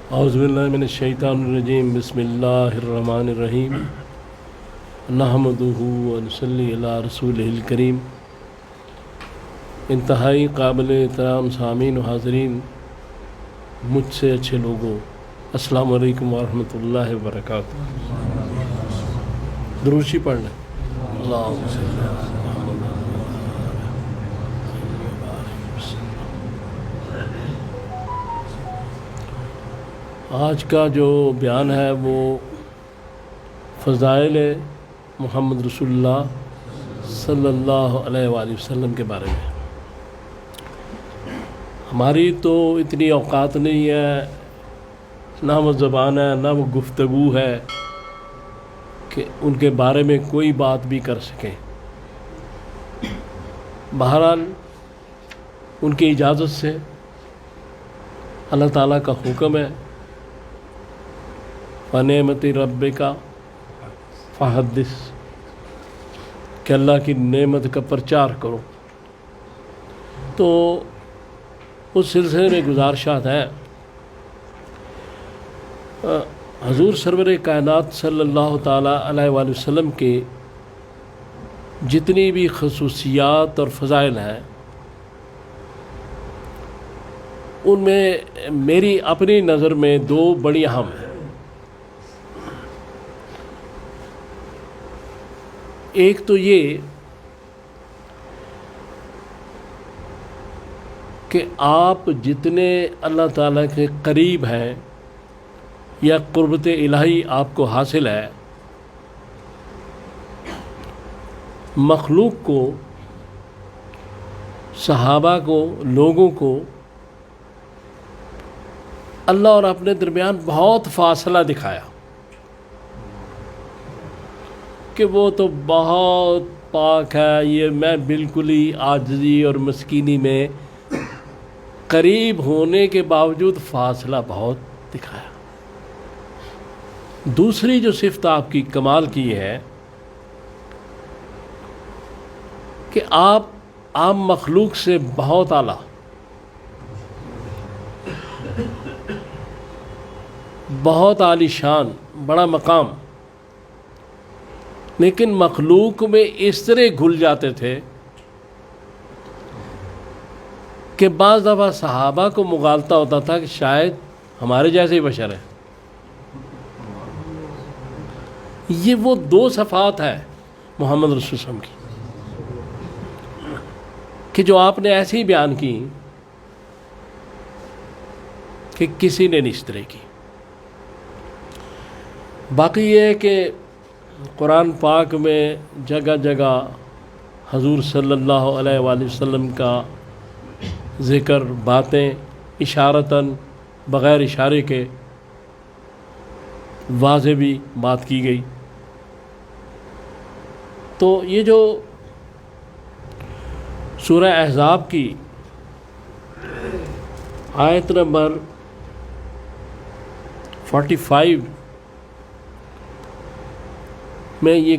اعوذ باللہ من الشیطان الرجیم بسم اللہ الرحمن الرحیم نحمدہ ونصلی علی رسولہ الکریم۔ انتہائی قابل احترام سامعین و حاضرین، مجھ سے اچھے لوگوں، السلام علیکم ورحمۃ اللہ وبرکاتہ۔ دروشی پڑھ لیں۔ اللہم صلی علی آج کا جو بیان ہے وہ فضائل محمد رسول اللہ صلی اللہ علیہ وآلہ وسلم کے بارے میں۔ ہماری تو اتنی اوقات نہیں ہے، نہ وہ زبان ہے، نہ وہ گفتگو ہے کہ ان کے بارے میں کوئی بات بھی کر سکیں۔ بہرحال ان کی اجازت سے اللہ تعالیٰ کا حکم ہے، فَنِعْمَتِ رَبِّكَ فَحَدِّثْ، کہ اللہ کی نعمت کا پرچار کرو۔ تو اس سلسلے میں گزارشات ہیں۔ حضور سرور کائنات صلی اللہ تعالیٰ علیہ وآلہ وسلم کے جتنی بھی خصوصیات اور فضائل ہیں، ان میں میری اپنی نظر میں دو بڑی اہم ہیں۔ ایک تو یہ کہ آپ جتنے اللہ تعالیٰ کے قریب ہیں یا قربت الہی آپ کو حاصل ہے، مخلوق کو، صحابہ کو، لوگوں کو اللہ اور اپنے درمیان بہت فاصلہ دکھایا کہ وہ تو بہت پاک ہے، یہ میں بالکل ہی عاجزی اور مسکینی میں، قریب ہونے کے باوجود فاصلہ بہت دکھایا۔ دوسری جو صفت آپ کی کمال کی ہے کہ آپ عام مخلوق سے بہت اعلیٰ، بہت عالی شان، بڑا مقام، لیکن مخلوق میں اس طرح گھل جاتے تھے کہ بعض دفعہ صحابہ کو مغالطہ ہوتا تھا کہ شاید ہمارے جیسے ہی بشر ہیں۔ یہ وہ دو صفات ہیں محمد رسول اللہ کی کہ جو آپ نے ایسی ہی بیان کی کہ کسی نے نہیں اس طرح کی۔ باقی یہ ہے کہ قرآن پاک میں جگہ جگہ حضور صلی اللہ علیہ وآلہ وسلم کا ذکر، باتیں اشارتاً، بغیر اشارے کے واضح بھی بات کی گئی۔ تو یہ جو سورہ احزاب کی آیت نمبر 45 میں یہ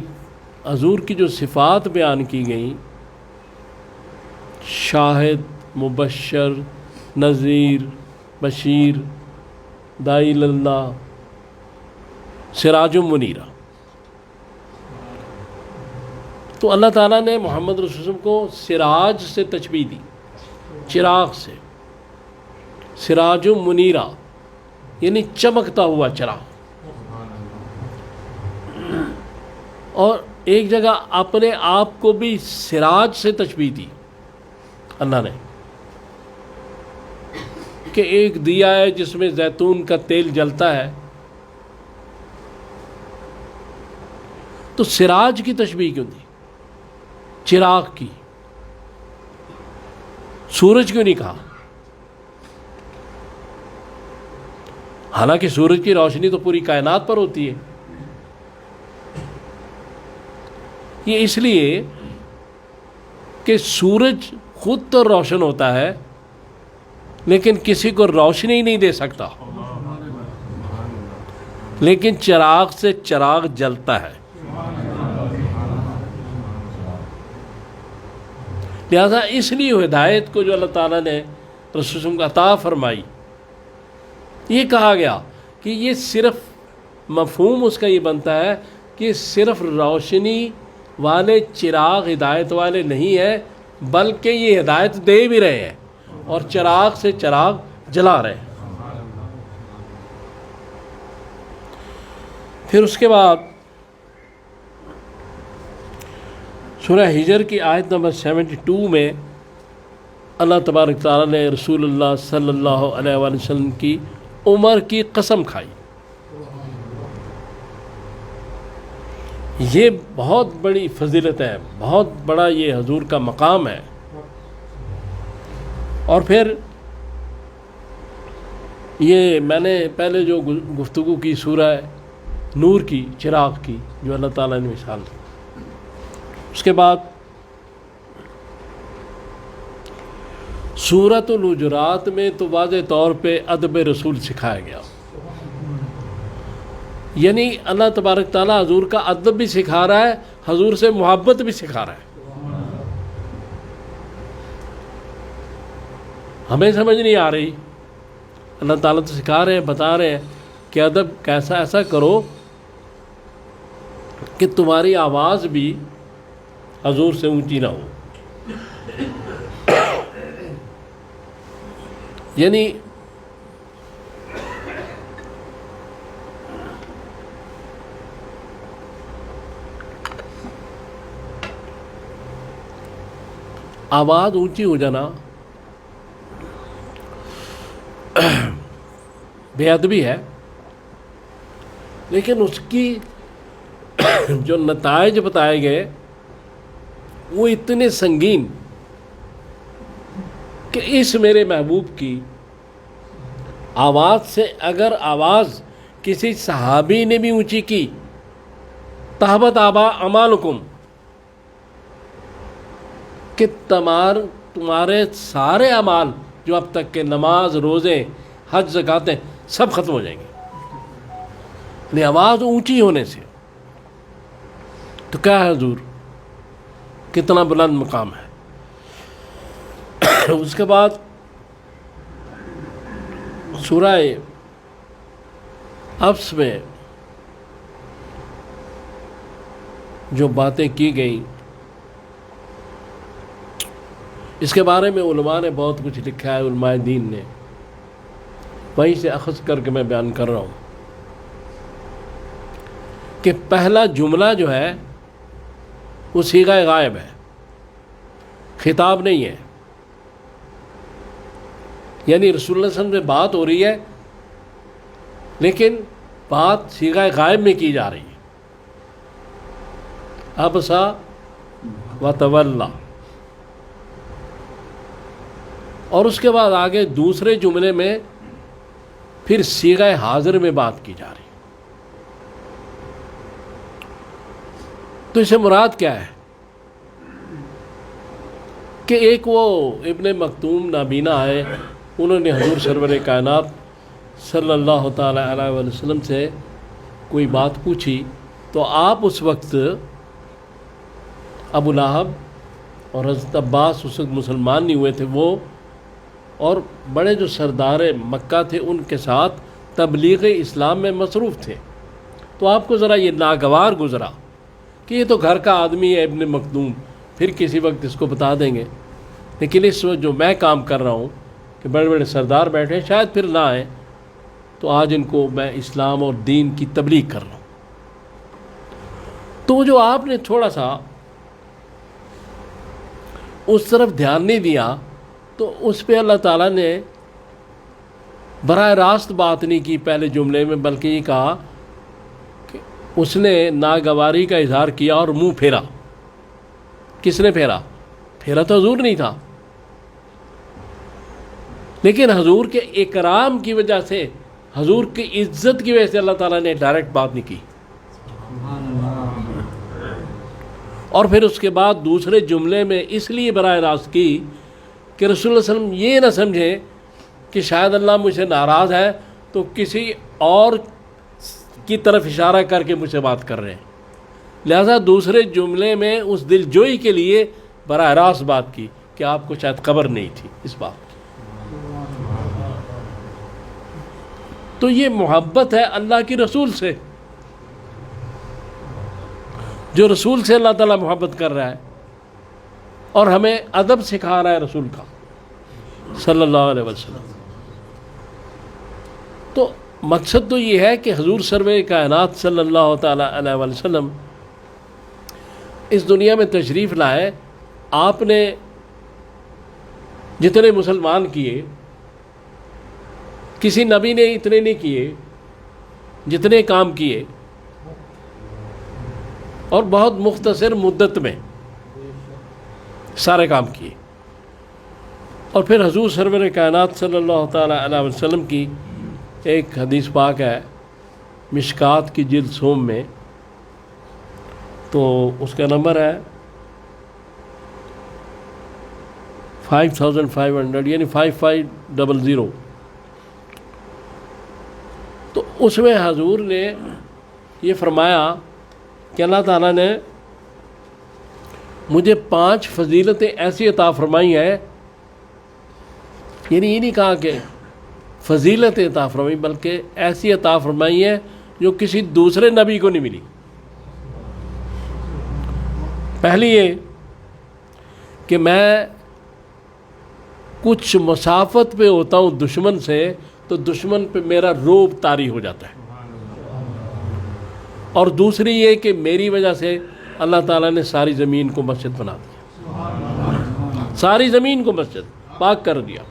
حضور کی جو صفات بیان کی گئیں، شاہد، مبشر، نذیر، بشیر، داعی اللہ، سراج منیرہ، تو اللہ تعالیٰ نے محمد رسول اللہ کو سراج سے تشبیہ دی، چراغ سے، سراج منیرہ یعنی چمکتا ہوا چراغ۔ اور ایک جگہ اپنے آپ کو بھی سراج سے تشبیہ دی اللہ نے کہ ایک دیا ہے جس میں زیتون کا تیل جلتا ہے، تو سراج کی تشبیہ کیوں دی؟ چراغ کی۔ سورج کیوں نہیں کہا؟ حالانکہ سورج کی روشنی تو پوری کائنات پر ہوتی ہے۔ یہ اس لیے کہ سورج خود تو روشن ہوتا ہے لیکن کسی کو روشنی نہیں دے سکتا، لیکن چراغ سے چراغ جلتا ہے۔ لہذا اس لیے ہدایت کو جو اللہ تعالیٰ نے رسول کو عطا فرمائی یہ کہا گیا کہ یہ صرف مفہوم اس کا یہ بنتا ہے کہ صرف روشنی والے چراغ ہدایت والے نہیں ہیں، بلکہ یہ ہدایت دے بھی رہے ہیں اور چراغ سے چراغ جلا رہے ہیں۔ پھر اس کے بعد سورہ ہجر کی آیت نمبر 72 میں اللہ تبارک تعالیٰ نے رسول اللہ صلی اللہ علیہ وآلہ وسلم کی عمر کی قسم کھائی۔ یہ بہت بڑی فضیلت ہے، بہت بڑا یہ حضور کا مقام ہے۔ اور پھر یہ میں نے پہلے جو گفتگو کی سورہ نور کی، چراغ کی، جو اللہ تعالیٰ نے مثال دی، اس کے بعد سورۃ الحجرات میں تو واضح طور پہ ادب رسول سکھایا گیا، یعنی اللہ تبارک تعالیٰ حضور کا ادب بھی سکھا رہا ہے، حضور سے محبت بھی سکھا رہا ہے۔ ہمیں سمجھ نہیں آ رہی، اللہ تعالیٰ تو سکھا رہے ہیں، بتا رہے ہیں کہ ادب کیسا، ایسا کرو کہ تمہاری آواز بھی حضور سے اونچی نہ ہو، یعنی آواز اونچی ہو جانا بے ادبی ہے، لیکن اس کی جو نتائج بتائے گئے وہ اتنے سنگین کہ اس میرے محبوب کی آواز سے اگر آواز کسی صحابی نے بھی اونچی کی، تہبط اعمالکم، کہ تمہارے سارے اعمال جو اب تک کے نماز، روزے، حج، زکاتیں سب ختم ہو جائیں گے، یعنی آواز اونچی ہونے سے۔ تو کیا ہے حضور، کتنا بلند مقام ہے۔ اس کے بعد سورہ ابس میں جو باتیں کی گئیں، اس کے بارے میں علماء نے بہت کچھ لکھا ہے، علماء دین نے، وہیں سے اخذ کر کے میں بیان کر رہا ہوں کہ پہلا جملہ جو ہے وہ صیغہ غائب ہے، خطاب نہیں ہے، یعنی رسول اللہ صلی اللہ علیہ وسلم سے بات ہو رہی ہے لیکن بات صیغہ غائب میں کی جا رہی ہے۔ ابسا وتولا، اور اس کے بعد آگے دوسرے جملے میں پھر صیغہ حاضر میں بات کی جا رہی ہے۔ تو اسے مراد کیا ہے کہ ایک وہ ابن مکتوم نابینا آئے، انہوں نے حضور سرور کائنات صلی اللہ تعالی علیہ وآلہ وسلم سے کوئی بات پوچھی، تو آپ اس وقت ابو لہب اور حضرت عباس اس وقت مسلمان نہیں ہوئے تھے، وہ اور بڑے جو سردار مکہ تھے ان کے ساتھ تبلیغ اسلام میں مصروف تھے۔ تو آپ کو ذرا یہ ناگوار گزرا کہ یہ تو گھر کا آدمی ہے ابن مکتوم، پھر کسی وقت اس کو بتا دیں گے، لیکن اس وقت جو میں کام کر رہا ہوں کہ بڑے بڑے سردار بیٹھے ہیں، شاید پھر نہ آئیں، تو آج ان کو میں اسلام اور دین کی تبلیغ کر رہا ہوں۔ تو جو آپ نے تھوڑا سا اس طرف دھیان نہیں دیا، تو اس پہ اللہ تعالیٰ نے براہ راست بات نہیں کی پہلے جملے میں، بلکہ یہ کہا کہ اس نے ناگواری کا اظہار کیا اور منہ پھیرا۔ کس نے پھیرا؟ پھیرا تو حضور نہیں تھا، لیکن حضور کے اکرام کی وجہ سے، حضور کی عزت کی وجہ سے اللہ تعالیٰ نے ڈائریکٹ بات نہیں کی۔ اور پھر اس کے بعد دوسرے جملے میں اس لیے براہ راست کی کہ رسول اللہ صلی اللہ علیہ وسلم یہ نہ سمجھے کہ شاید اللہ مجھ سے ناراض ہے تو کسی اور کی طرف اشارہ کر کے مجھ سے بات کر رہے ہیں، لہذا دوسرے جملے میں اس دل جوئی کے لیے براہ راست بات کی کہ آپ کو شاید خبر نہیں تھی اس بات کی۔ تو یہ محبت ہے اللہ کی رسول سے، جو رسول سے اللہ تعالیٰ محبت کر رہا ہے اور ہمیں ادب سکھا رہا ہے رسول کا صلی اللہ علیہ وسلم۔ تو مقصد تو یہ ہے کہ حضور سرور کائنات صلی اللہ تعالیٰ علیہ وسلم اس دنیا میں تشریف لائے، آپ نے جتنے مسلمان کیے کسی نبی نے اتنے نہیں کیے جتنے کام کیے، اور بہت مختصر مدت میں سارے کام کیے۔ اور پھر حضور سرور کائنات صلی اللہ تعالیٰ علیہ وسلم کی ایک حدیث پاک ہے مشکات کی جلد سوم میں، تو اس کا نمبر ہے 5500 یعنی 5500۔ تو اس میں حضور نے یہ فرمایا کہ اللہ تعالیٰ نے مجھے 5 فضیلتیں ایسی عطا فرمائی ہیں، یعنی یہ نہیں کہا کہ فضیلتیں عطا فرمائی بلکہ ایسی عطا فرمائی ہیں جو کسی دوسرے نبی کو نہیں ملی۔ پہلی یہ کہ میں کچھ مسافت پہ ہوتا ہوں دشمن سے تو دشمن پہ میرا روب طاری ہو جاتا ہے، اور دوسری یہ کہ میری وجہ سے اللہ تعالیٰ نے ساری زمین کو مسجد بنا دیا، ساری زمین کو مسجد پاک کر دیا،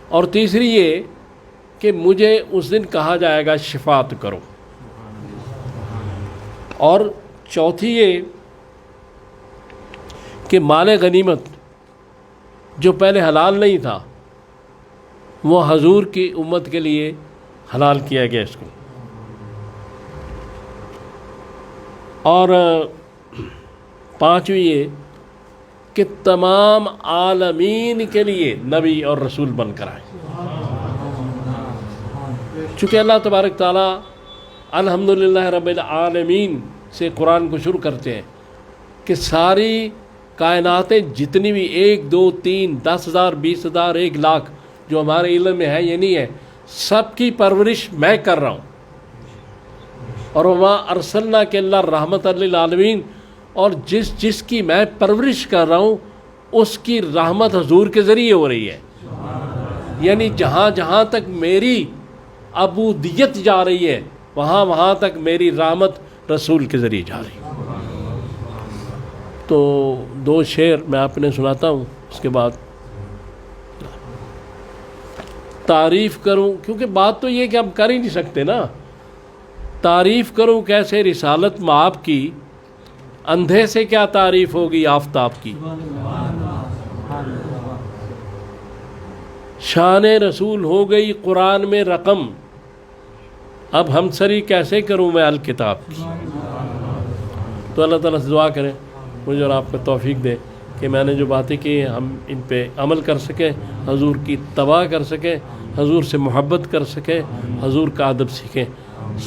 اور تیسری یہ کہ مجھے اس دن کہا جائے گا شفاعت کرو، اور چوتھی یہ کہ مال غنیمت جو پہلے حلال نہیں تھا وہ حضور کی امت کے لیے حلال کیا گیا اس کو، اور پانچویں یہ کہ تمام عالمین کے لیے نبی اور رسول بن کر آئے۔ چونکہ اللہ تبارک تعالیٰ الحمدللہ رب العالمین سے قرآن کو شروع کرتے ہیں کہ ساری کائناتیں جتنی بھی 1 2 3 10,000 20,000 1 لاکھ جو ہمارے علم میں ہے یہ نہیں ہے، سب کی پرورش میں کر رہا ہوں، اور وما ارسلنا کے اللہ رحمت للعالمین، اور جس کی میں پرورش کر رہا ہوں اس کی رحمت حضور کے ذریعے ہو رہی ہے، یعنی جہاں تک میری عبودیت جا رہی ہے وہاں تک میری رحمت رسول کے ذریعے جا رہی ہے۔ تو 2 شعر میں آپ نے سناتا ہوں، اس کے بعد تعریف کروں، کیونکہ بات تو یہ کہ ہم کر ہی نہیں سکتے نا، تعریف کروں کیسے رسالت مآب کی، اندھے سے کیا تعریف ہوگی آفتاب کی، شان رسول ہو گئی قرآن میں رقم، اب ہم سری کیسے کروں میں الکتاب کی۔ تو اللہ تعالیٰ سے دعا کریں مجھے اور آپ کو توفیق دے کہ میں نے جو باتیں کی ہم ان پہ عمل کر سکیں، حضور کی اتباع کر سکیں، حضور سے محبت کر سکیں، حضور کا ادب سیکھیں۔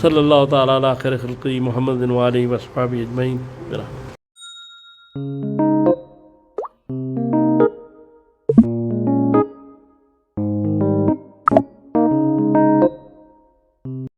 صلی اللہ تعالیٰ علی خیر خلقی محمد و آلہ و اصحابہ اجمعین۔